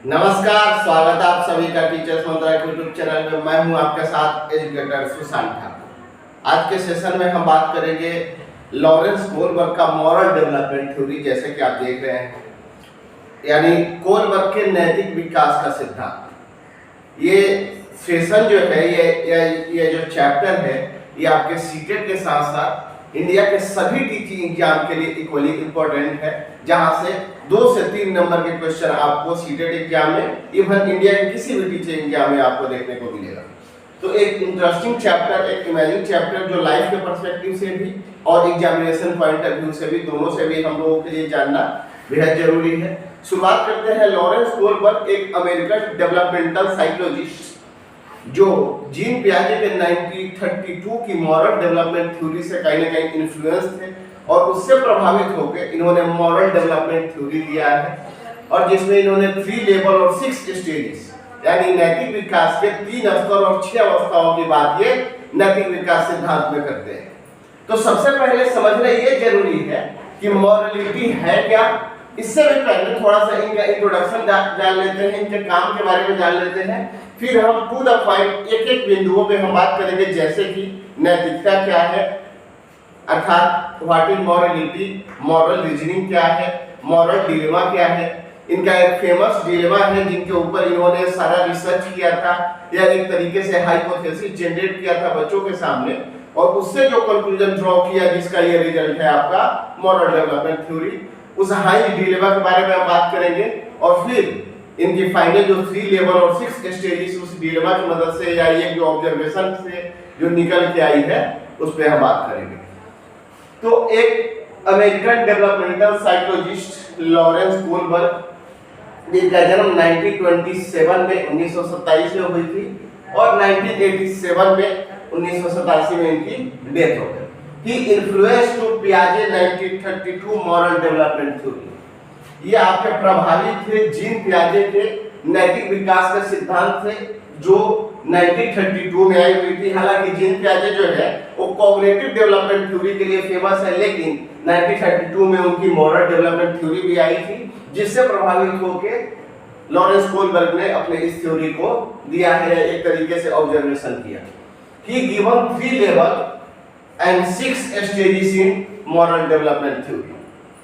नमस्कार, स्वागत है आप सभी का टीचर्स मंत्रा के यूट्यूब चैनल में। मैं हूं आपके साथ एजुकेटर सुशांत ठाकुर। आज के सेशन में हम बात करेंगे लॉरेंस कोलबर्ग का मॉरल डेवलपमेंट थ्योरी, जैसे कि आप देख रहे हैं, यानी कोलबर्ग के नैतिक विकास का सिद्धांत। ये सेशन जो है, ये जो चैप्टर है, ये आपके सीटेट के साथ साथ इंडिया के सभी टीचिंग एग्जाम के लिए इक्वली इम्पोर्टेंट है, जहां से 2 से 3 नंबर के क्वेश्चन आपको सीटेट एग्जाम में, इवन इंडिया के किसी भी टीचिंग एग्जाम में आपको देखने को मिलेगा। तो एक इंटरेस्टिंग चैप्टर, एक इमेजिंग चैप्टर, जो लाइफ के पर्सपेक्टिव से भी और एग्जामिनेशन पॉइंट ऑफ व्यू से भी, दोनों से भी हम लोगों के लिए जानना बेहद जरूरी है। शुरुआत करते हैं। लॉरेंस कोलबर्ग एक अमेरिकन डेवलपमेंटल साइकोलॉजिस्ट जो जीन पियाजे के 1932 की मॉरल डेवलपमेंट थ्योरी से कहीं ना कहीं इन्फ्लुएंस थे, और उससे प्रभावित होकर इन्होंने मॉरल डेवलपमेंट थ्योरी दिया है, और जिसमें इन्होंने 3 लेवल और 6 स्टेजेस, यानी नैतिक विकास के 3 स्तर और 6 अवस्थाओं की बात ये नैतिक विकास सिद्धांत में करते हैं। तो सबसे पहले समझना ये जरूरी है कि मॉरलिटी है क्या। इससे भी पहले थोड़ा सा इनका इंट्रोडक्शन जान लेते हैं, इनके काम के बारे में जान लेते हैं, फिर हम टू द पॉइंट एक एक बिंदुओं पे हम बात करेंगे, जैसे कि नैतिकता क्या है, अर्थात what is morality, moral reasoning क्या है, मॉरल डिलेमा क्या है। इनका एक फेमस डिलेमा है जिनके ऊपर इन्होंने सारा रिसर्च किया था, या एक तरीके से हाइपोथेसिस जनरेट किया था बच्चों के सामने, और उससे जो कंक्लूजन ड्रॉ किया, जिसका ये रिजल्ट है आपका मॉरल डेवलपमेंट थ्योरी। उस हाई डिलेमा के बारे में हम बात करेंगे, और फिर इनकी फाइनल जो 3 लेवल और 6 स्टेजेस उस डिलेमा की मदद से, या ये जो ऑब्जर्वेशन से जो निकल के आई है, उस पर हम बात करेंगे। तो एक American developmental psychologist Lawrence Kohlberg, जिनका जन्म 1927 में 1927 में हुई थी, और 1987 में 1987 में इनकी डेथ हो गई। He influenced to Piaget 1932 moral development theory। ये आपके प्रभावी थे जीन पियाजे के नैतिक विकास के सिद्धांत से, जो 1932 में आई हुई थी। हालांकि जीन पियाजे जो है वो कॉग्निटिव डेवलपमेंट थ्योरी के लिए फेमस है, लेकिन 1932 में उनकी मॉरल डेवलपमेंट थ्योरी भी आई थी, जिससे प्रभावित होकर लॉरेंस कोलबर्ग ने अपने इस थ्योरी को दिया है, एक तरीके से ऑब्जर्वेशन किया। He given 3 level and 6 stages in moral development theory।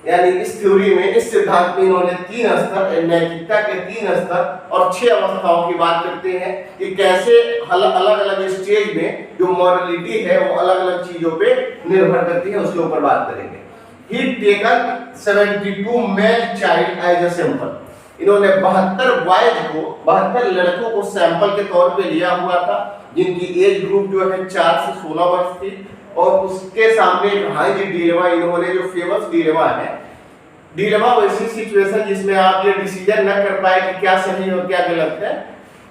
यानी इस थ्योरी में, इस सिद्धांत में इन्होंने 3 स्तर, नैतिकता के 3 स्तर और 6 अवस्थाओं की बात करते हैं कि कैसे अलग अलग स्टेज में जो मॉरलिटी है वो अलग अलग चीजों पे निर्भर करती है, उसके ऊपर बात करेंगे। He taken 72 male child as a sample. इन्होंने 72 बॉयज को, 72 लड़कों को सैंपल के तौर पे लिया हुआ था, जिनकी एज ग्रुप जो है 4 से 16 वर्ष थी, और उसके सामने एक हाई डिलेमा, इन्होंने जो फेमस डिलेमा है, डिलेमा वैसी सिचुएशन जिसमें आप ये डिसीजन न कर पाए कि क्या सही और क्या गलत है,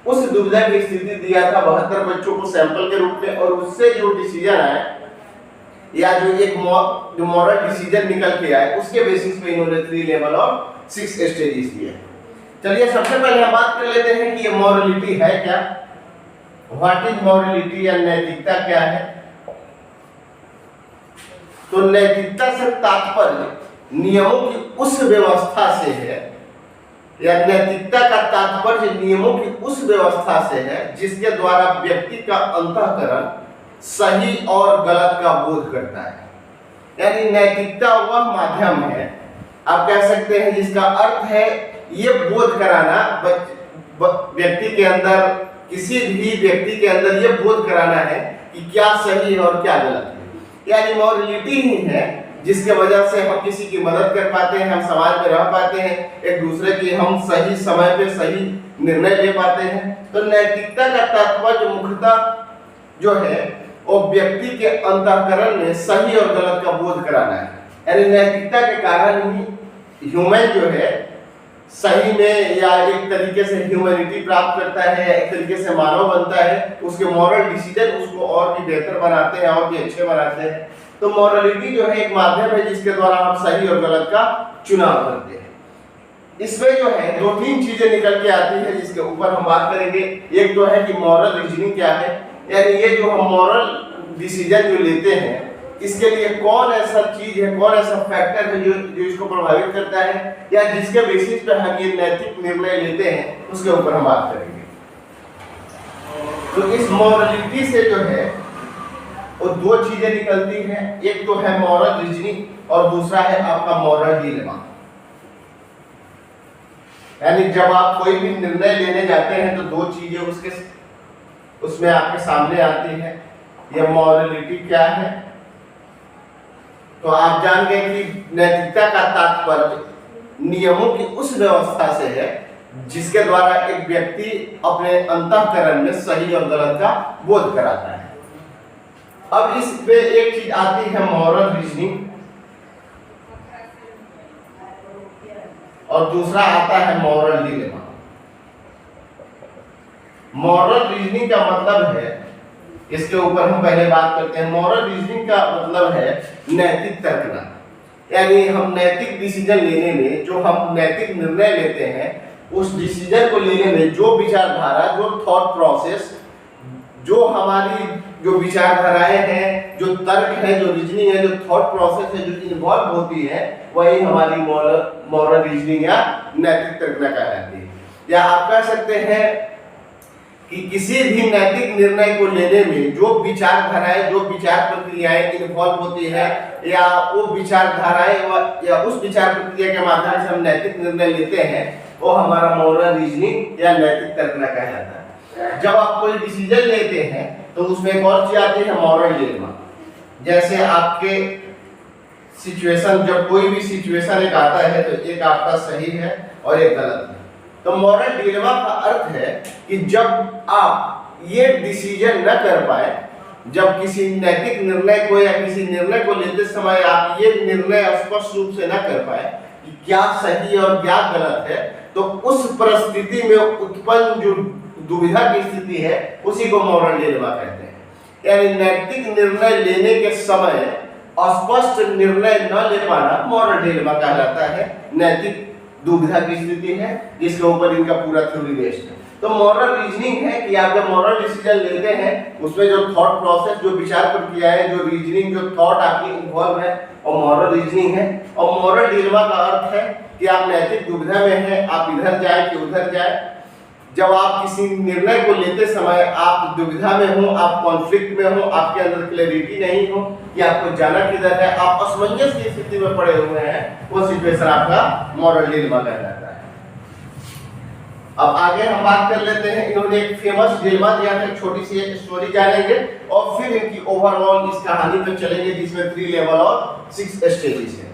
उस दुविधा की स्थिति दिया था 72 बच्चों को सैंपल के रूप में, और उससे जो डिसीजन आए, या जो एक जो मॉरल डिसीजन निकल के आए, उसके बेसिस पे इन्होंने 3 लेवल और 6 स्टेजेस दिए। चलिए सबसे पहले हम बात कर लेते हैं कि ये मॉरलिटी है क्या, व्हाट इज मॉरलिटी, या नैतिकता क्या है। तो नैतिकता से तात्पर्य नियमों की उस व्यवस्था से है, या नैतिकता का तात्पर्य नियमों की उस व्यवस्था से है जिसके द्वारा व्यक्ति का अंतःकरण सही और गलत का बोध करता है। यानी नैतिकता वह माध्यम है, आप कह सकते हैं, जिसका अर्थ है ये बोध कराना व्यक्ति के अंदर, किसी भी व्यक्ति के अंदर ये बोध कराना है कि क्या सही है और क्या गलत है। यानी मॉरलिटी ही है जिसके वजह से हम किसी की मदद कर पाते हैं, हम समाज में रह पाते हैं, एक दूसरे की हम सही समय पे सही निर्णय ले पाते हैं। तो नैतिकता का तात्पर्य मुख्यतः जो है वो व्यक्ति के अंतःकरण में सही और गलत का बोध कराना है। यानी नैतिकता के कारण ही ह्यूमन जो है सही में, या एक तरीके से ह्यूमैनिटी प्राप्त करता है, एक तरीके से मानव बनता है, उसके मॉरल डिसीजन उसको और भी बेहतर बनाते हैं, और भी अच्छे बनाते हैं। तो मॉरलिटी जो है एक माध्यम है जिसके द्वारा हम सही और गलत का चुनाव करते हैं। इसमें जो है 2-3 चीजें निकल के आती है, जिसके ऊपर हम बात करेंगे। एक तो है कि मॉरल रीजनिंग क्या है, यानी ये जो हम मॉरल डिसीजन जो लेते हैं, इसके लिए कौन ऐसा चीज है, कौन ऐसा फैक्टर है जो इसको प्रभावित करता है, या जिसके बेसिस पे हम ये नैतिक निर्णय लेते हैं, उसके ऊपर हम बात करेंगे। तो इस मॉरलिटी से जो है वो दो चीजें निकलती हैं, एक तो है मॉरल रीजनिंग और दूसरा है आपका मॉरल डिलेमा। यानी जब आप कोई भी निर्णय लेने जाते हैं तो दो चीजें उसमें आपके सामने आती है। यह मॉरलिटी क्या है, तो आप जान गए कि नैतिकता का तात्पर्य नियमों की उस व्यवस्था से है जिसके द्वारा एक व्यक्ति अपने अंतःकरण में सही और गलत का बोध कराता है। अब इस पे एक चीज आती है मॉरल रीजनिंग, और दूसरा आता है मॉरल डिलेमा। मॉरल रीजनिंग का मतलब है, इसके ऊपर हम पहले बात करते हैं। मॉरल रीजनिंग का मतलब है नैतिक तर्कना, यानी हम नैतिक डिसीजन लेने में, जो हम नैतिक निर्णय लेते हैं, उस डिसीजन को लेने में जो विचारधारा, जो थॉट प्रोसेस, जो हमारी जो विचारधाराएं हैं, जो तर्क है, जो रीजनिंग है, जो थॉट प्रोसेस है, जो इन्वॉल्व होती है, वही हमारी मॉरल रीजनिंग या नैतिक तर्कना कहलाती है। या आप कह सकते हैं कि किसी भी नैतिक निर्णय को लेने में जो विचारधाराएं, जो विचार प्रक्रियाएं इन्वॉल्व होती है, या वो विचारधाराएं या उस विचार प्रक्रिया के माध्यम से हम नैतिक निर्णय लेते हैं, वो हमारा मॉरल रीजनिंग या नैतिक तर्कना कहलाता है। जब आप कोई डिसीजन लेते हैं तो उसमें एक और चीज आती है मॉरल डिलेमा। जैसे आपके सिचुएशन, जब कोई भी सिचुएशन एक आता है तो एक आपका सही है और एक गलत है। तो मॉरल डिलेमा का अर्थ है कि जब आप ये डिसीजन न कर पाए, जब किसी नैतिक निर्णय को या किसी निर्णय को लेते समय आप ये निर्णय स्पष्ट रूप से न कर पाए कि क्या सही और क्या गलत है, तो उस परिस्थिति में उत्पन्न जो दुविधा की स्थिति है, उसी को मॉरल डिलेमा कहते हैं। यानी नैतिक निर्णय लेने के समय स्पष्ट निर्णय न ले पाना मॉरल डिलेमा कहलाता है। नैतिक दुविधा की स्थिति है जिसके ऊपर इनका पूरा थ्योरी बेस्ड है। तो मॉरल रीजनिंग है कि आप जब मॉरल डिसीजन लेते हैं, उसमें जो थॉट प्रोसेस, जो विचार प्रक्रिया है, जो रीजनिंग, जो थॉट आपकी इन्वॉल्व है, और मॉरल रीजनिंग है। और मॉरल डिलेमा का अर्थ है कि आप नैतिक दुविधा में हैं, आप इधर जाए कि उधर जाए। जब आप किसी निर्णय को लेते समय आप दुविधा में हो, आप कॉन्फ्लिक्ट में हो, आपके अंदर क्लैरिटी नहीं हो कि आपको जाना किधर है, आप असमंजस की स्थिति में पड़े हुए हैं, वो सिचुएशन आपका मॉरल डिलेमा कहलाता है। अब आगे हम बात कर लेते हैं। इन्होंने एक फेमस डिलेमा दिया था, छोटी सी एक स्टोरी जानेंगे और फिर इनकी ओवरऑल इस कहानी पे चलेंगे जिसमें 3 लेवल और 6 स्टेजेस है।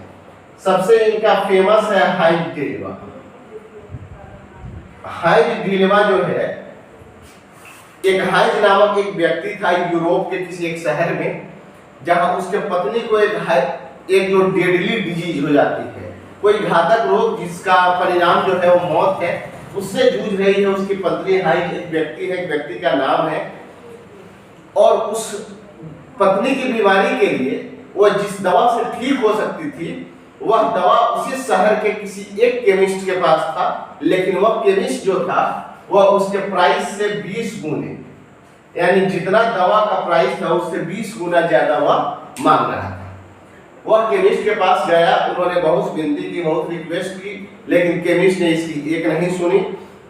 सबसे इनका फेमस है हाइज डिलेमा। हाइज डिलेमा जो है, एक हाइज नामक एक व्यक्ति था यूरोप के किसी एक शहर में, जहां उसके पत्नी को एक जो डेडली डिजीज हो जाती है, कोई घातक रोग जिसका परिणाम जो है वो मौत है, उससे जूझ रही है उसकी पत्नी। हाइज एक व्यक्ति है, एक व्यक्ति का नाम है, और उस पत्नी की बीमारी के लिए वह जिस दवा से ठीक हो सकती थी, वह दवा उसी शहर के किसी एक केमिस्ट के पास था, लेकिन वह केमिस्ट जो था वह उसके प्राइस से 20 गुने, यानी जितना दवा का प्राइस था उससे 20 गुना ज्यादा वह मांग रहा था। वह केमिस्ट के पास गया, उन्होंने बहुत विनती की, बहुत रिक्वेस्ट की, लेकिन केमिस्ट ने इसकी एक नहीं सुनी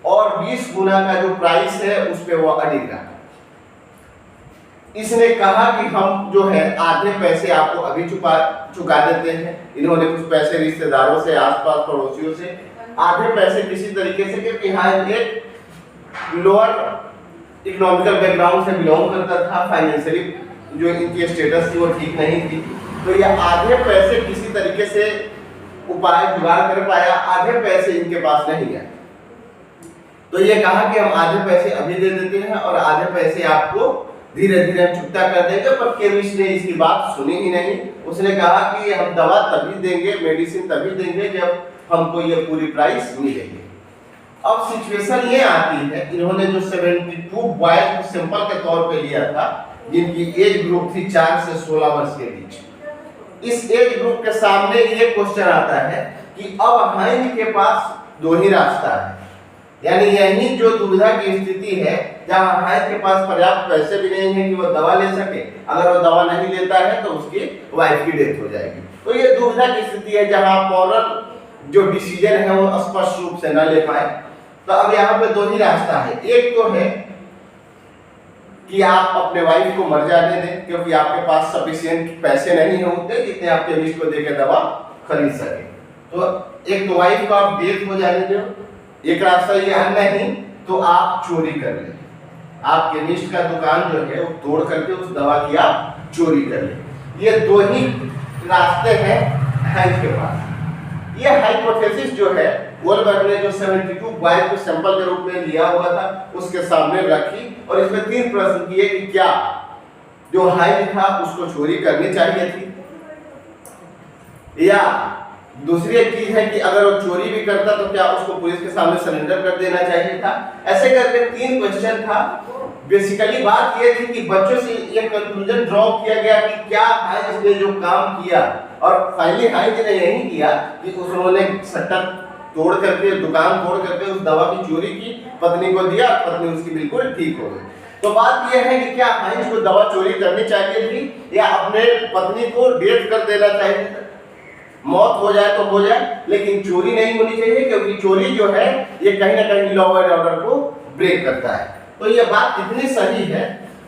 और 20 गुना का जो प्राइस है उस पर वह अड़िग रहा। इसने कहा कि हम जो है आधे पैसे आपको अभी चुका देते हैं। इन्होंने कुछ पैसे रिश्तेदारों से, आसपास पड़ोसियों से आधे पैसे किसी तरीके से, क्योंकि हाँ एक लोअर इकोनॉमिकल बैकग्राउंड से बिलोंग करता था, फाइनेंशियली जो इनकी स्टेटस थी वो ठीक नहीं थी, तो ये आधे पैसे किसी तरीके से उपाय जुगाड़ कर पाया। आधे पैसे इनके पास नहीं है, तो ये कहा कि हम आधे पैसे अभी दे देते हैं और आधे पैसे आपको धीरे धीरे हम चुकता कर देंगे। पर केमिस्ट ने इसकी बात सुनी ही नहीं। उसने कहा कि हम दवा तभी देंगे, मेडिसिन तभी देंगे जब हमको ये पूरी प्राइस मिलेगी। अब सिचुएशन ये आती है, इन्होंने जो 72 बॉयज को सैंपल के तौर पे लिया था, जिनकी एज ग्रुप थी 4 से 16 वर्ष के बीच। इस एज ग्रुप के सामने ये क्वेश्चन आता है कि अब हाइज के पास दो ही रास्ता है, यानी यही जो दुविधा की स्थिति है, जहां हाइज के पास पर्याप्त पैसे भी नहीं है कि वो दवा ले सके, अगर वो दवा नहीं लेता है तो उसकी वाइफ की डेथ हो जाएगी। तो ये दुविधा की स्थिति है जहां मॉरल जो डिसीजन है वो स्पष्ट रूप से न ले पाए। तो अब यहाँ पे दो ही रास्ता है, एक तो है कि आप अपने वाइफ को मर जाने दें क्योंकि आपके पास सफिशिएंट पैसे नहीं होते जितने आप केमिस्ट को देकर दवा खरीद सके। तो एक तो वाइफ को आप डेथ हो जाने दो, एक रास्ता ये है, नहीं तो आप चोरी कर ले, आप केमिस्ट का दुकान जो है वो तोड़ करके उस दवा की आप चोरी कर ले। ये दो ही रास्ते हैं हाइज के पास। ये हाइपोथेसिस जो है गोल्डबर्ग ने जो 72 बॉयज को सैंपल के रूप में लिया हुआ था उसके सामने रखी और इसमें 3 प्रश्न किए कि क्या जो हाइज था उसको चोरी करनी चाहिए थी, या दूसरी एक चीज है कि अगर वो चोरी भी करता तो क्या उसको पुलिस के सामने सरेंडर कर देना चाहिए था। ऐसे करके 3 क्वेश्चन था। बेसिकली बात ये थी कि बच्चों से ये कंक्लूजन ड्रॉ किया गया कि क्या हाइज ने जो काम किया, और फाइनली हाइज ने यही किया कि उन्होंने शटर तोड़ करके, दुकान तोड़ करके उस दवा की चोरी की, पत्नी को दिया, पत्नी उसकी बिल्कुल ठीक हो गई। तो बात यह है कि क्या हाइज को दवा चोरी करनी चाहिए थी या अपने पत्नी को डेथ कर देना चाहिए था। मौत हो जाए तो हो जाए, लेकिन चोरी नहीं होनी चाहिए क्योंकि चोरी जो है ये कहीं ना कहीं लॉ एंड ऑर्डर को ब्रेक करता है। तो ये बात कितनी सही है,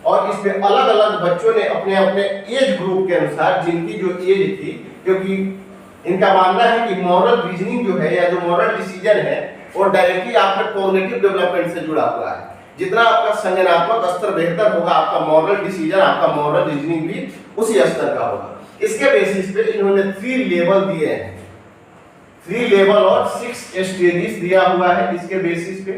और इसमें अलग अलग बच्चों ने अपने अपने एज ग्रुप के अनुसार, जिनकी जो एज थी, क्योंकि इनका मानना है कि मॉरल रीजनिंग जो है या जो मॉरल डिसीजन है वो डायरेक्टली आपके कॉग्निटिव डेवलपमेंट से जुड़ा हुआ है। जितना आपका संज्ञानात्मक स्तर बेहतर होगा, आपका मॉरल डिसीजन, आपका मॉरल रीजनिंग भी उसी स्तर का होगा। इसके बेसिस पे इन्होंने 3 लेवल दिए हैं, 3 लेवल और 6 स्टेजेस दिया हुआ है इसके बेसिस पे,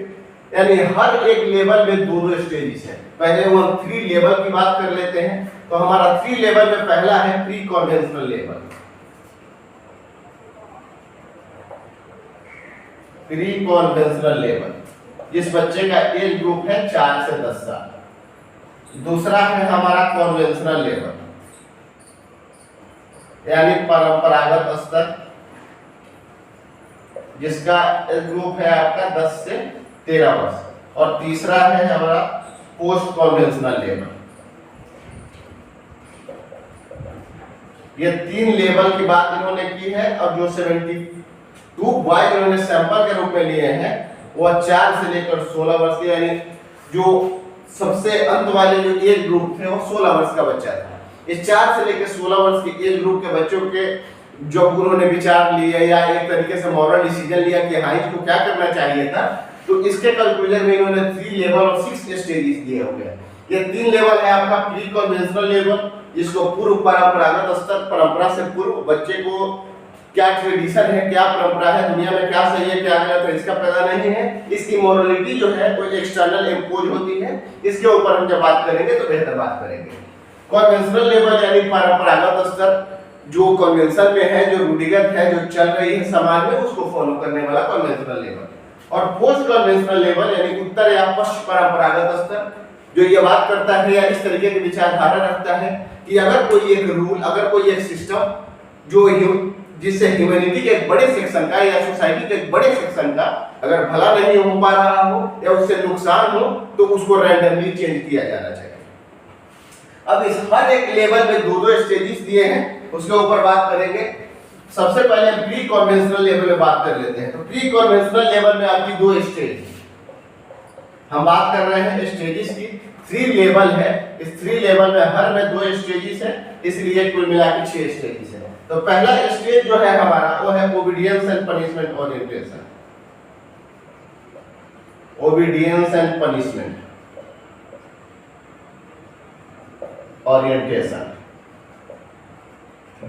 यानी हर एक लेवल में 2-2 स्टेजेस है। पहले वो 3 लेवल की बात कर लेते हैं। तो हमारा 3 लेवल में पहला है pre conventional level. Pre conventional level, जिस बच्चे का एज ग्रुप है 4 से 10 साल। दूसरा है हमारा कन्वेंशनल लेवल, यानी परंपरागत स्तर, जिसका एज ग्रुप है आपका 10 से 13 वर्ष। और तीसरा है हमारा पोस्ट कन्वेंशनल लेवल। ये 3 लेवल की बात इन्होंने की है। और जो 72 बॉयज इन्होंने सैंपल के रूप में लिए हैं वो 4 से लेकर 16 वर्ष के, यानी जो सबसे अंत वाले जो एज ग्रुप थे वो 16 वर्ष का बच्चा था। इस 4 से लेकर 16 वर्ष के एज ग्रुप के बच्चों के जब उन्होंने विचार लिए या एक तरीके से मॉरल डिसीजन लिया कि हाइज को क्या करना चाहिए था, तो इसके कंक्लूजन में इन्होंने 3 लेवल और 6 स्टेजेस दिए हुए हैं। ये 3 लेवल है आपका प्री कन्वेंशनल लेवल, जिसको पूर्व परंपरागत स्तर, परंपरा से पूर्व बच्चे को क्या ट्रेडिशन है, क्या परंपरा है, दुनिया में क्या सही है क्या गलत है इसका पता नहीं है, इसकी मॉरलिटी जो है कोई एक्सटर्नल इंपोज होती है। इसके ऊपर हम जब बात करेंगे तो बेहतर बात करेंगे। कन्वेंशनल लेवल यानी परंपरागत स्तर, जो कन्वेंशन में है, जो रूढ़िगत है, जो चल रही है समाज में, उसको फॉलो करने वाला कन्वेंशनल लेवल। और पोस्ट कन्वेंशनल लेवल यानी उत्तर या पश्चिम परंपरागत स्तर, जो ये बात करता है या इस तरीके की विचारधारा रखता है कि अगर कोई एक रूल, अगर कोई एक सिस्टम जो जिससे ह्यूमैनिटी के एक बड़े सेक्शन का या सोसाइटी के एक बड़े सेक्शन का अगर भला नहीं हो पा रहा हो या उससे नुकसान हो, तो उसको रैंडमली चेंज किया जाना चाहिए। अब इस हर एक लेवल में 2-2 स्टेजेस दिए हैं, उसके ऊपर बात करेंगे। सबसे पहले प्री कन्वेंशनल लेवल में बात कर लेते हैं। तो प्री कन्वेंशनल लेवल में आपकी 2 स्टेज, हम बात कर रहे हैं स्टेजेस की। 3 लेवल है, इस 3 लेवल में हर में 2 स्टेजेस है, इसलिए कुल मिला के 6 स्टेजेस है। तो पहला स्टेज जो है हमारा वो है obedience and punishment orientation. Obedience and punishment orientation,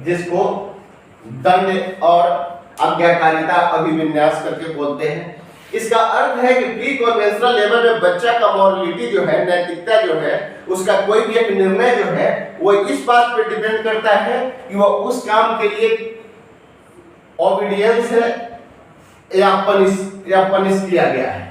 जिसको दंड और आज्ञाकारिता अभिविन्यास करके बोलते हैं। इसका अर्थ है कि प्री कन्वेंशनल लेवल में बच्चा का मॉरलिटी जो है, नैतिकता जो है, उसका कोई भी एक निर्णय जो है वो इस बात पर डिपेंड करता है कि वो उस काम के लिए ओबीडियंस है या पनिश किया गया है,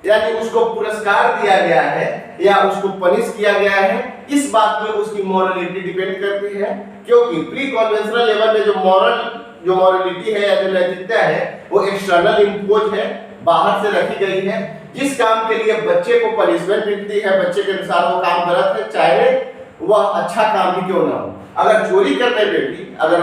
यानी उसको पुरस्कार दिया गया है या उसको पनिश किया गया है। इस बात पे उसकी मॉरलिटी डिपेंड करती है, क्योंकि प्री कन्वेंशनल लेवल में जो मॉरल जो मॉरलिटी है या जो नैतिकता है वो एक्सटर्नल इम्पोज है, बाहर से रखी गई है। जिस काम के लिए बच्चे को पनिशमेंट मिलती है, बच्चे के अनुसार वो काम गलत है, चाहे वह अच्छा काम ही क्यों ना हो। अगर चोरी करने पे भी अगर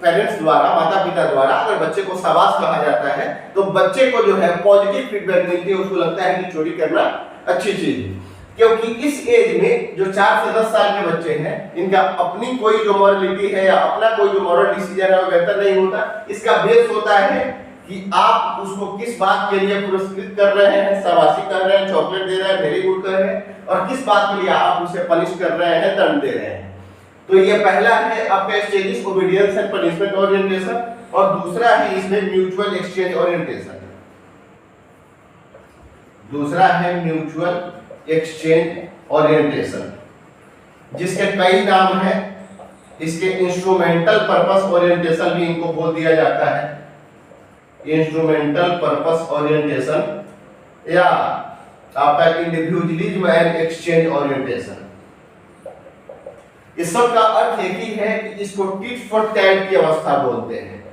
पेरेंट्स द्वारा, माता पिता द्वारा अगर बच्चे को शाबाश कहा जाता है तो बच्चे को जो है पॉजिटिव फीडबैक मिलती है, उसको लगता है कि चोरी करना अच्छी चीज है। क्योंकि इस एज में जो 4 से 10 साल के बच्चे हैं, इनका अपनी कोई जो मॉरलिटी है या अपना कोई जो मॉरल डिसीजन है वो बेहतर नहीं होता। इसका बेस होता है कि आप उसको किस बात के लिए पुरस्कृत कर रहे हैं, शाबाशी कर रहे हैं, चॉकलेट दे रहे हैं, वेरी गुड कर रहे हैं, और किस बात के लिए आप उसे पनिश कर रहे हैं, दंड दे रहे हैं। तो ये पहला है आपका stages, obedience and punishment orientation, और दूसरा है इसमें म्यूचुअल एक्सचेंज ओरिएंटेशन। दूसरा है म्यूचुअल एक्सचेंज ओरिएंटेशन, जिसके कई नाम हैं। इसके इंस्ट्रूमेंटल पर्पस ओरिएंटेशन भी इनको बोल दिया जाता है, इंस्ट्रूमेंटल पर्पस ओरिएंटेशन, या आपका इंडिविजुअलिज्म एंड एक्सचेंज ओरिएंटेशन। इस सब का अर्थ एक ही है कि इसको टिट फॉर टैट की अवस्था बोलते हैं।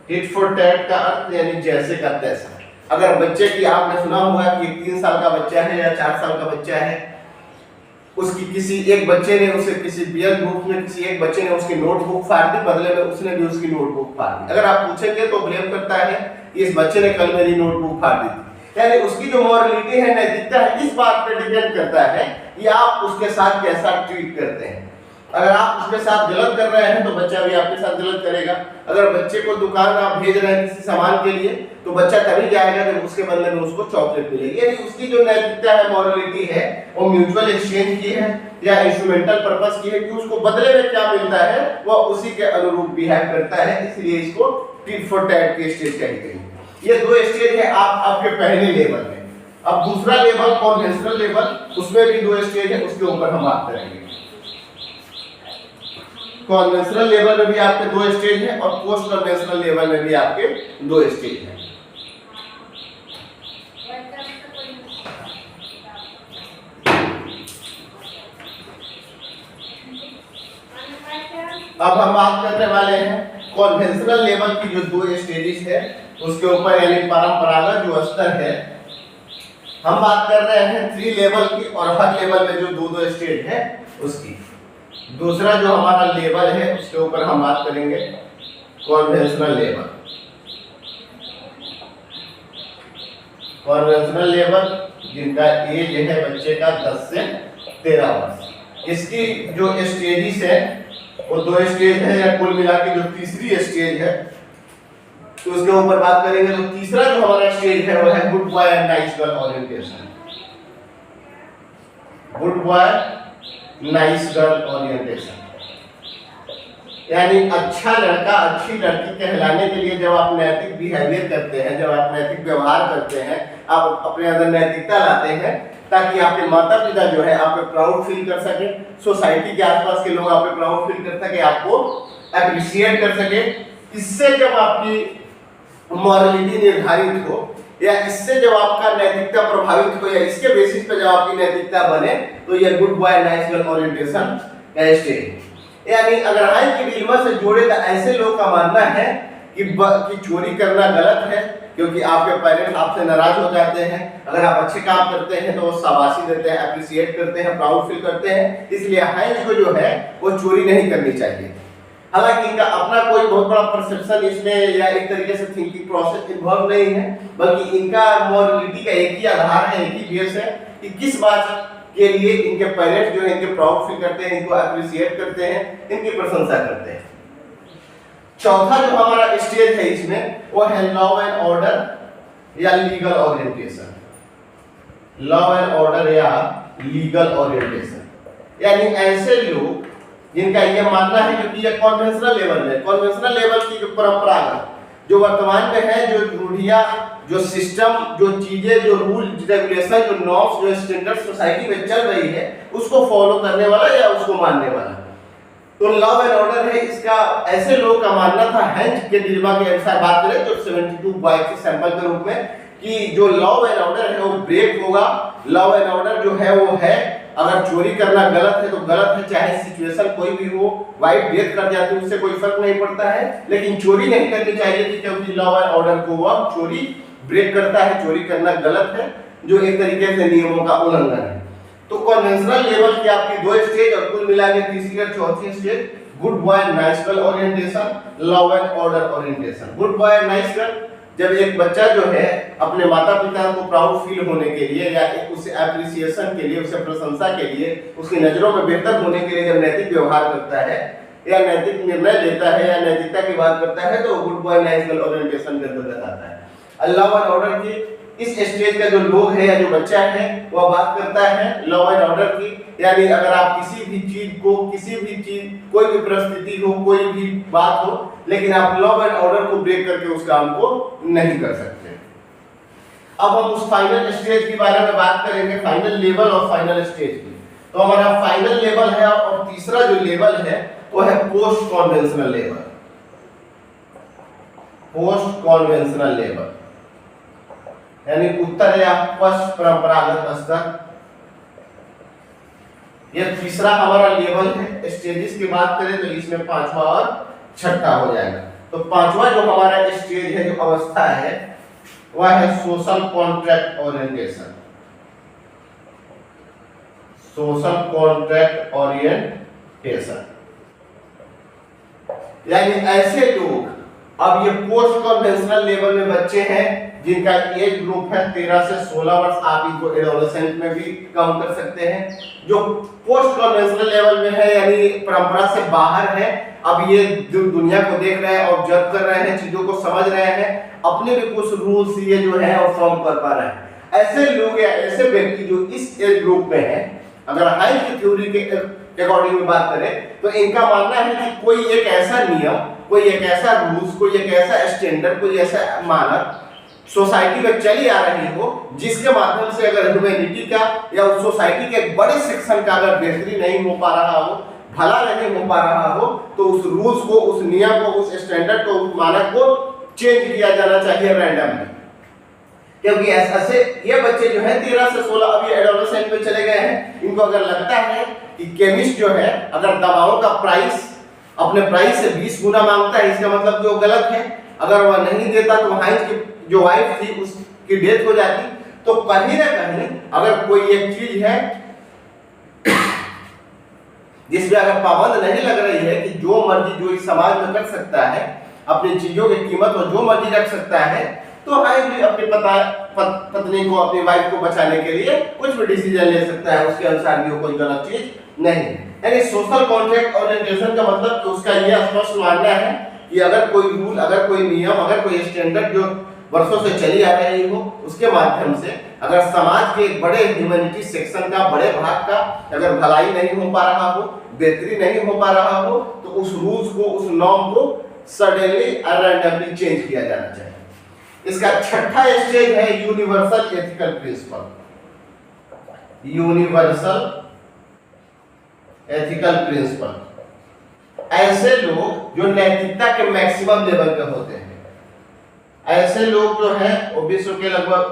टिट फॉर टैट का अर्थ यानी जैसे का तैसा। अगर बच्चे की, आपने सुना होगा कि 3 साल का बच्चा है या 4 साल का बच्चा है, उसकी किसी एक बच्चे ने उसे किसी बियर ग्रुप में किसी एक बच्चे ने उसकी नोटबुक फाड़ दी, बदले में उसने भी उसकी नोटबुक फाड़ दी। अगर आप पूछेंगे तो ब्लेम करता है इस बच्चे ने कल मेरी नोटबुक फाड़ दी थी। यानी उसकी जो मॉरलिटी है, नैतिकता है, इस बात पे डिपेंड करता है कि आप उसके साथ कैसा ट्रीट करते हैं। अगर आप उसके साथ गलत कर रहे हैं तो बच्चा भी आपके साथ गलत करेगा। अगर बच्चे को दुकान आप भेज रहे हैं किसी सामान के लिए तो बच्चा तभी जाएगा जब उसके बदले में उसको चॉकलेट मिलेगी। यानी उसकी जो नैतिकता है, मॉरलिटी है, वो म्यूचुअल एक्सचेंज की है या इंस्ट्रूमेंटल पर्पस की है कि उसको बदले में क्या मिलता है वो उसी के अनुरूप बिहेव करता है। इसलिए इसको टिट फॉर टैट की स्टेज कही गई। ये 2 स्टेज है आपके पहले लेवल में। अब दूसरा लेवल कन्वेंशनल लेवल, उसमें भी 2 स्टेज है, उसके ऊपर हम बात करेंगे। कन्वेंशनल लेवल में भी आपके 2 स्टेज हैं और पोस्ट कन्वेंशनल लेवल में भी आपके 2 स्टेज हैं। अब हम बात करने वाले हैं कन्वेंशनल लेवल की जो 2 स्टेजेस है उसके ऊपर, यानी परंपरागत जो स्तर है। हम बात कर रहे हैं 3 लेवल की, और हर लेवल में जो 2-2 स्टेज है उसकी। दूसरा जो हमारा लेवल है उसके ऊपर हम बात करेंगे कन्वेंशनल लेवल। कन्वेंशनल लेवल जिनका एज है बच्चे का 10 से 13 वर्ष। इसकी जो स्टेजेस है वो 2 स्टेज है, या कुल मिला के जो तीसरी स्टेज है तो उसके ऊपर बात करेंगे। तो तीसरा जो हमारा स्टेज है वो है good boy and nice girl orientation. Good boy nice girl orientation, यानी अच्छा लड़का अच्छी लड़की कहलाने के लिए जब आप नैतिक बिहेवियर करते हैं, जब आप नैतिक व्यवहार करते हैं, आप अपने अंदर नैतिकता लाते हैं ताकि आपके माता पिता जो है आप पे प्राउड फील कर सके, सोसाइटी के आसपास के लोग आप पे प्राउड फील कर सके, आपको अप्रिशिएट कर सके। इससे जब आपकी मॉरलिटी निर्धारित हो या इससे जब आपका नैतिकता प्रभावित हो या इसके बेसिस पे जब आपकी नैतिकता बने तो ये good boy nice girl orientation का स्टेज। यानी अगर हाई की डिलेमा से जोड़े तो ऐसे लोग का मानना है कि चोरी करना गलत है क्योंकि आपके पेरेंट्स आपसे नाराज हो जाते हैं। अगर आप अच्छे काम करते हैं तो वो शाबाशी देते हैं, अप्रिशिएट करते हैं, प्राउड फील करते हैं। इसलिए हाई को जो है वो चोरी नहीं करनी चाहिए। हालांकि इनका अपना कोई बहुत बड़ा परसेप्शन इसमें या एक तरीके से थिंकिंग प्रोसेस इन्वॉल्व नहीं है, बल्कि इनका मॉरलिटी का एक ही आधार है, एक ही बेस है कि किस बात के लिए इनके पेरेंट्स जो है इनके प्राउड फील करते हैं, इनको अप्रिशिएट करते हैं, इनकी प्रशंसा करते हैं। चौथा जो हमारा स्टेज है इसमें वो है लॉ एंड ऑर्डर या legal orientation. Law and order या लीगल ओरिएंटेशन, यानी ऐसे लोग जिनका यह मानना है क्योंकि यह कन्वेंशनल लेवल है। कन्वेंशनल लेवल की जो परंपरागत जो वर्तमान में है, जो रूढ़ियां, जो सिस्टम, जो चीजें, जो रूल रेगुलेशन, जो नॉर्म्स, जो स्टैंडर्ड सोसाइटी में चल रही है उसको फॉलो करने वाला या उसको मानने वाला। तो लॉ एंड ऑर्डर है इसका। ऐसे लोग का मानना था, हेंज के डिलेमा के अनुसार बात करें तो 72 बॉय के सैंपल के रूप में, कि जो लॉ एंड ऑर्डर है वो ब्रेक होगा। लॉ एंड ऑर्डर जो है वो है अगर चोरी करना गलत है तो गलत है, चाहे सिचुएशन कोई भी हो, वाइफ डेथ कर जाती है उससे कोई फर्क नहीं पड़ता है, लेकिन चोरी नहीं करनी चाहिए थी क्योंकि लॉ एंड ऑर्डर को वह चोरी ब्रेक करता है। चोरी करना गलत है, जो एक तरीके से नियमों का उल्लंघन है। तो कन्वेंशनल लेवल की आपकी 2 स्टेज और कुल मिला के तीसरी और चौथी stage good boy nice girl orientation, law and order orientation. Good boy nice girl, जब एक बच्चा जो है अपने माता पिता को प्राउड फील होने के लिए या एक उसे एप्रिसिएशन के लिए, उसे प्रशंसा के लिए, उसकी नजरों में बेहतर होने के लिए जब नैतिक व्यवहार करता है या नैतिक निर्णय लेता है या नैतिकता की बात करता है तो good boy nice girl orientation के अंतर्गत आता है। लॉ एंड ऑर्डर की इस स्टेज का जो लोग है या जो बच्चा है वह बात करता है लॉ एंड ऑर्डर की, यानी अगर आप किसी भी चीज को, किसी भी चीज, कोई भी परिस्थिति हो, कोई भी बात हो, लेकिन आप लॉ एंड ऑर्डर को ब्रेक करके उस काम को नहीं कर सकते। अब हम उस फाइनल स्टेज के बारे में बात करेंगे, फाइनल लेवल और फाइनल स्टेज की। तो हमारा फाइनल लेवल है और तीसरा जो लेवल है वो है post conventional level. Post conventional level यानी उत्तर या पश्च परंपरागत स्तर। यह तीसरा हमारा लेवल है। स्टेजेस की बात करें तो इसमें पांचवा और छठा हो जाएगा। तो पांचवा जो हमारा स्टेज है, जो अवस्था है, वह है social contract orientation. Social contract orientation यानी ऐसे लोग, अब ये पोस्ट कन्वेंशनल लेवल में बच्चे हैं जिनका एज ग्रुप है 13 से 16 वर्ष, आप इनको एडोलेसेंट में भी काउंट कर सकते हैं। जो पोस्ट कन्वेंशनल लेवल में है यानी परंपरा से बाहर है, अब ये जो दुनिया को देख रहे हैं, ऑब्जर्व कर रहे हैं, चीजों को समझ रहे हैं, अपने भी कुछ रूल्स ये जो है और फॉर्म कर पा रहे हैं। ऐसे लोग या ऐसे व्यक्ति जो इस एज ग्रुप में है, अगर हाइल की थ्योरी के अकॉर्डिंग में बात करें तो इनका मानना है कि कोई एक ऐसा नियम, कोई एक ऐसा रूल्स, कोई एक ऐसा स्टैंडर्ड, कोई ऐसा मानक सोसाइटी में चली आ रही हो जिसके माध्यम से अगर ह्यूमैनिटी का या उस सोसाइटी के एक बड़े सेक्शन का अगर बेहतरी नहीं हो पा रहा हो, भला नहीं हो पा रहा हो, तो उस रूल्स को, उस नियम को, उस स्टैंडर्ड को, उस मानक को चेंज किया जाना चाहिए रैंडमली। क्योंकि ऐसे ये बच्चे जो है 13 से 16 अभी एडोलेसेंट में चले गए हैं, इनको अगर लगता है कि केमिस्ट जो है अगर दवाओं का प्राइस अपने प्राइस से 20 गुना मांगता है, इसका मतलब जो गलत है। अगर वह नहीं देता तो हाइंज की जो वाइफ थी उसकी डेथ हो जाती। तो कहीं ना कहीं अगर कोई एक चीज है जिसमें अगर पाबंद नहीं लग रही है कि जो मर्जी जो इस समाज में कर सकता है, अपनी चीजों की कीमत और जो मर्जी रख सकता है, तो हाइंज भी अपनी पत्नी को, अपनी वाइफ को बचाने के लिए कुछ भी डिसीजन ले सकता है, उसके अनुसार भी कोई गलत चीज नहीं। यानी सोशल कॉन्ट्रैक्ट ओरिएंटेशन का मतलब तो उसका यह स्पष्ट मानना है कि अगर कोई रूल, अगर कोई नियम, अगर कोई स्टैंडर्ड जो वर्षों से चली आ रही हो, उसके माध्यम से अगर समाज के एक बड़े ह्यूमैनिटी सेक्शन का, बड़े भाग का अगर भलाई नहीं हो पा रहा हो, बेहतरी नहीं हो पा रहा हो, तो उस रूल्स को, उस नॉर्म को सडनली और रैंडमली चेंज किया जाना चाहिए। इसका छठा स्टेज है universal ethical principle. Universal ethical principle ऐसे लोग जो नैतिकता के मैक्सिमम लेवल पे होते हैं, ऐसे लोग जो हैं वो विश्व के लगभग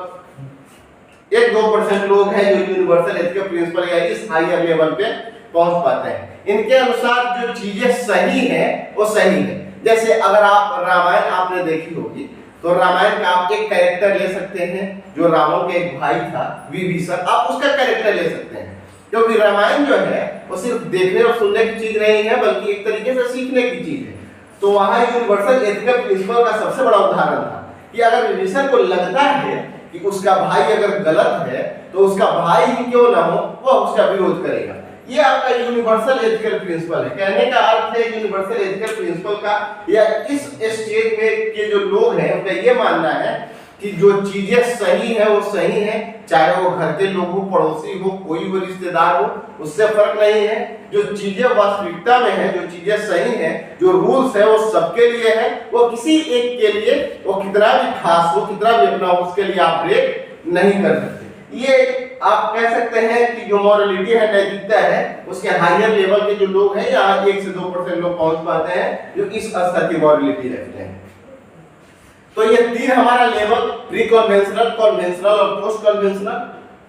1-2% लोग हैं जो यूनिवर्सल एथिकल प्रिंसिपल या इस हायर लेवल पे पहुंच पाते हैं। इनके अनुसार जो चीजें सही है वो सही है। जैसे अगर आप रामायण आपने देखी होगी तो रामायण का आप एक कैरेक्टर ले सकते हैं जो रावण के एक भाई था विभीषण, आप उसका कैरेक्टर ले सकते हैं। क्योंकि रामायण जो है वो सिर्फ देखने और सुनने की चीज नहीं है, बल्कि एक तरीके से सीखने की चीज है। तो वहां यूनिवर्सल एथिकल प्रिंसिपल का सबसे बड़ा उदाहरण था कि अगर विभीषण को लगता है कि उसका भाई अगर गलत है तो उसका भाई ही क्यों ना हो वह उसका विरोध करेगा। ये आपका यूनिवर्सल एथिकल प्रिंसिपल है। कहने का अर्थ है यूनिवर्सल एथिकल प्रिंसिपल का या इस स्टेज में के जो लोग हैं उनका ये मानना है कि जो चीजें सही है वो सही है, चाहे वो घर के लोग हो, पड़ोसी हो, कोई भी रिश्तेदार हो, उससे फर्क नहीं है। जो चीजें वास्तविकता में है, जो चीजें सही है, जो रूल्स है वो सबके लिए है। वो किसी एक के लिए, वो कितना भी खास हो, कितना भी अपना हो, उसके लिए आप ब्रेक नहीं कर सकते। ये आप कह सकते हैं कि जो मॉरलिटी है, नैतिकता है, उसके हायर लेवल के जो लोग हैं यहाँ 1 से 2% लोग पहुंच पाते हैं जो इस स्तर की मॉरलिटी रखते हैं। तो ये तीन हमारा लेवल, प्री कन्वेंशनल, कन्वेंशनल और पोस्ट कन्वेंशनल,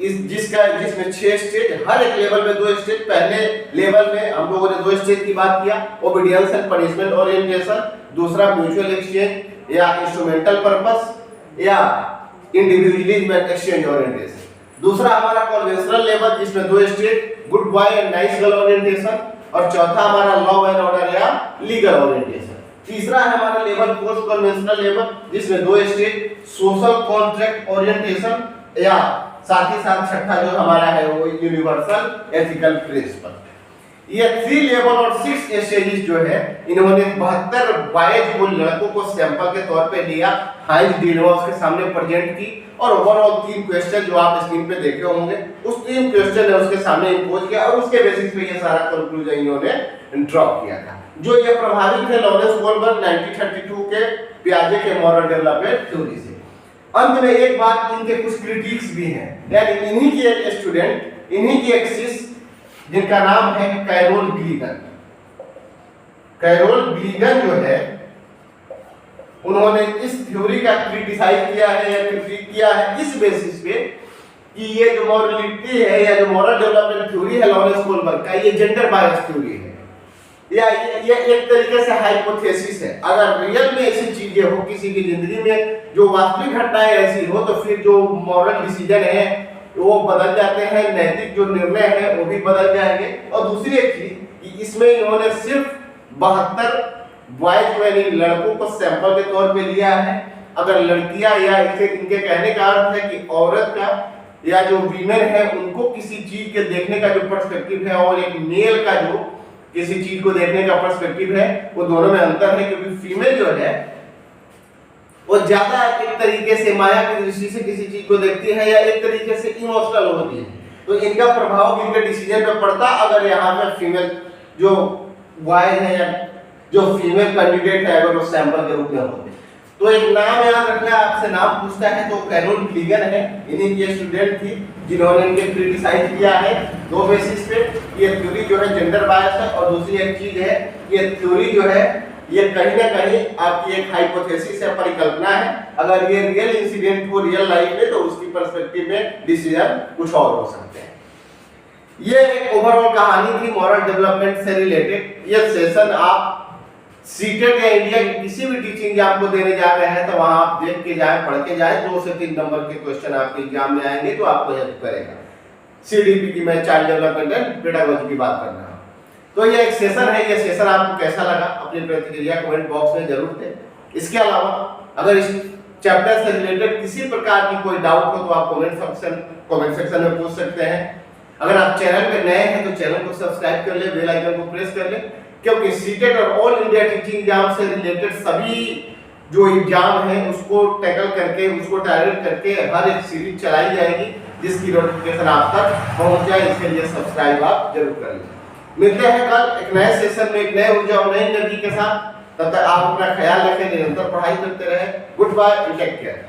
जिसमें 6 स्टेज, हर एक लेवल में 2 स्टेज। पहले लेवल में हम लोगों ने 2 स्टेज की बात किया, ओबीडियंस एंड पनिशमेंट ओरिएंटेशन, दूसरा म्यूचुअल एक्सचेंज या इंस्ट्रूमेंटल पर्पस या इंडिविजुअलिज्म एंड एक्सचेंज ओरिएंटेशन। दूसरा हमारा कन्वेंशनल लेवल जिसमें 2 stage, good boy and nice girl orientation, और चौथा हमारा लॉ एंड ऑर्डर या लीगल ओरिएंटेशन। तीसरा है हमारा लेवल पोस्ट कन्वेंशनल लेवल जिसमें 2 स्टेज, सोशल कॉन्ट्रैक्ट ओरिएंटेशन या साथ ही साथ छठा जो हमारा है वो यूनिवर्सल एथिकल प्रिंसिपल। ये 3 लेवल और 6 स्टेजेस जो है इन्होंने 72 बॉयज को लड़कों को सैंपल के तौर पे लिया, हाइज डिनोस के सामने प्रेजेंट की, और ओवरऑल 3 क्वेश्चन जो आप स्क्रीन पे देखे होंगे उस 3 क्वेश्चन ने उसके सामने इंपोज किया और उसके बेसिस पे ये सारा कंक्लूजन इन्होंने ड्रॉ किया था। जो ये प्रभावित थे लॉरेंस गोल्डबर्ग 1932 के पियाजे के मॉरल डेवलपमेंट थ्योरी से। अंत में एक बात, इनके कुछ क्रिटिक्स भी हैं, यानी इन्हीं की एक स्टूडेंट, इन्हीं की एक शिष्य जिनका नाम है कैरोल ग्लीगन। कैरोल ग्लीगन जो है उन्होंने इस थ्योरी का क्रिटिसाइज किया है या क्रिटिक किया है इस बेसिस पे कि ये जो मॉरलिटी है या जो मॉरल डेवलपमेंट थ्योरी है लॉरेंस गोल्डबर्ग का, ये जेंडर बायस थ्योरी है या ये एक तरीके से हाइपोथेसिस है। अगर रियल में ऐसी चीजें हो किसी की जिंदगी में, जो वास्तविक घटनाएं ऐसी हो, तो फिर जो मॉरल डिसीजन है वो बदल जाते हैं, नैतिक जो निर्णय है वो भी बदल जाएंगे। और दूसरी एक चीज कि इसमें इन्होंने सिर्फ 72 बॉयज को यानी लड़कों को सैंपल के तौर पे लिया है। अगर लड़कियां या इनके कहने का अर्थ है कि औरत का या जो वीमेन है उनको किसी चीज के देखने का जो पर्सपेक्टिव है और एक मेल का जो किसी चीज को देखने का पर्सपेक्टिव है, वो दोनों में अंतर है। क्योंकि फीमेल जो है वो ज्यादा एक तरीके से माया की दृष्टि से किसी चीज को देखती है या एक तरीके से इमोशनल होती है, तो इनका प्रभाव इनके डिसीजन पे पड़ता। अगर यहाँ पे फीमेल जो बॉय है या जो फीमेल कैंडिडेट है अगर वो सैंपल के रूप में होते, तो एक नाम याद रखना, आपसे नाम पूछता है तो कैरोल ग्लीगन है, इन्हीं की स्टूडेंट थी जिन्होंने इनके क्रिटिसाइज किया है 2 बेसिस पे। ये थ्योरी जो है जेंडर बायस है, और दूसरी एक चीज है ये थ्योरी जो है ये कहीं ना कहीं आपकी एक हाइपोथेसिस है, परिकल्पना है। अगर ये रियल इंसिडेंट हो रियल लाइफ में तो उसकी पर्सपेक्टिव में डिसीजन कुछ और हो सकते हैं। ये एक ओवरऑल कहानी थी मॉरल डेवलपमेंट से रिलेटेड। ये सेशन आप सीटेट या इंडिया की किसी भी टीचिंग एग्जाम को देने जा रहे हैं तो वहां आप देख के जाए, पढ़ के जाए। 2 से 3 नंबर के क्वेश्चन आपके एग्जाम में आएंगे तो आपको हेल्प करेगा। सीडीपी की मैं चाइल्ड डेवलपमेंट एंड पेडागोजी की बात कर रहा हूं। तो ये एक सेशन है, ये सेशन आपको कैसा लगा अपनी प्रतिक्रिया कमेंट बॉक्स में जरूर दें। इसके अलावा अगर इस चैप्टर से रिलेटेड किसी प्रकार की कोई डाउट हो तो आप कमेंट सेक्शन में पूछ सकते हैं। अगर आप चैनल पे नए हैं तो चैनल को सब्सक्राइब कर ले, बेल आइकन को प्रेस कर ले, क्योंकि सीटेट और ऑल इंडिया टीचिंग एग्जाम से रिलेटेड सभी जो एग्जाम है उसको टैकल करके, उसको टारगेट करके हर एक सीरीज चलाई जाएगी जिसकी नोटिफिकेशन आप तक पहुंच जाए। इसके लिए सब्सक्राइब आप जरूर कर लीजिए। मिलते हैं कल एक नए सेशन में एक नए ऊर्जा और नई एनर्जी के साथ। तब तक आप अपना ख्याल रखें, निरंतर पढ़ाई करते रहें। Good bye and take care.